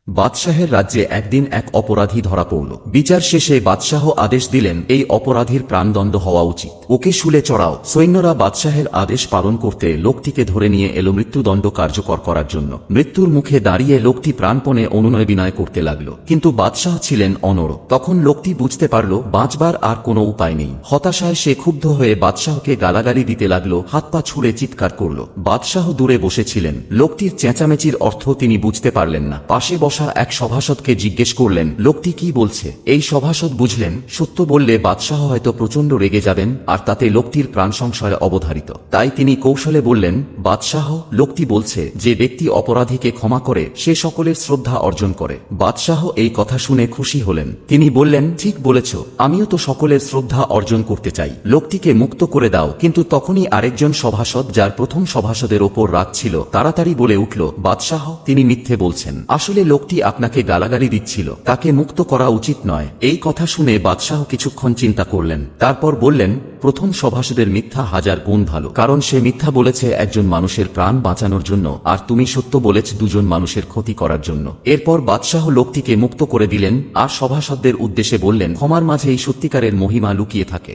বাদশাহের রাজ্যে একদিন এক অপরাধী ধরা পড়ল। বিচার শেষে বাদশাহ আদেশ দিলেন, এই অপরাধীর প্রাণদণ্ড হওয়া উচিত, ওকে শুলে চড়াও। সৈন্যরা বাদশাহের আদেশ পালন করতে লোকটিকে ধরে নিয়ে এলো মৃত্যুদণ্ড কার্যকর করার জন্য। মৃত্যুর মুখে দাঁড়িয়ে লোকটি প্রাণপণে অনুনয় বিনয় করতে লাগলো, কিন্তু বাদশাহ ছিলেন অনড়। তখন লোকটি বুঝতে পারল বাঁচবার আর কোনো উপায় নেই। হতাশায় সে ক্ষুব্ধ হয়ে বাদশাহকে গালাগালি দিতে লাগলো, হাত পা ছুড়ে চিৎকার করল। বাদশাহ দূরে বসেছিলেন, লোকটির চেঁচামেচির অর্থ তিনি বুঝতে পারলেন না। পাশে বসা এক সভাসদকে জিজ্ঞেস করলেন, লোকটি কি বলছে? এই সভাসদ বুঝলেন সত্য বললে বাদশাহ হয়তো প্রচন্ড রেগে যাবেন, আর তাতে লোকটির প্রাণ সংশয় অবধারিত। তাই তিনি কৌশলে বললেন, বাদশাহ, লোকটি বলছে যে ব্যক্তি অপরাধীকে ক্ষমা করে সে সকলের শ্রদ্ধা অর্জন করে। বাদশাহ এই কথা শুনে খুশি হলেন। তিনি বললেন, ঠিক বলেছ, আমিও তো সকলের শ্রদ্ধা অর্জন করতে চাই, লোকটিকে মুক্ত করে দাও। কিন্তু তখনই আরেকজন সভাসদ, যার প্রথম সভাসদের ওপর রাগ ছিল, তাড়াতাড়ি বলে উঠল, বাদশাহ, তিনি মিথ্যে বলছেন, আসলে লোকটি আপনাকে গালাগালি দিচ্ছিল, তাকে মুক্ত করা উচিত নয়। এই কথা শুনে বাদশাহ কিছুক্ষণ চিন্তা করলেন, তারপর বললেন, প্রথম সভাসদের মিথ্যা হাজার গুণ ভালো, কারণ সে মিথ্যা বলেছে একজন মানুষের প্রাণ বাঁচানোর জন্য, আর তুমি সত্য বলেছ দুজন মানুষের ক্ষতি করার জন্য। এরপর বাদশাহ লোকটিকে মুক্ত করে দিলেন, আর সভাসদদের উদ্দেশ্যে বললেন, ক্ষমার মাঝেই সত্যিকারের মহিমা লুকিয়ে থাকে।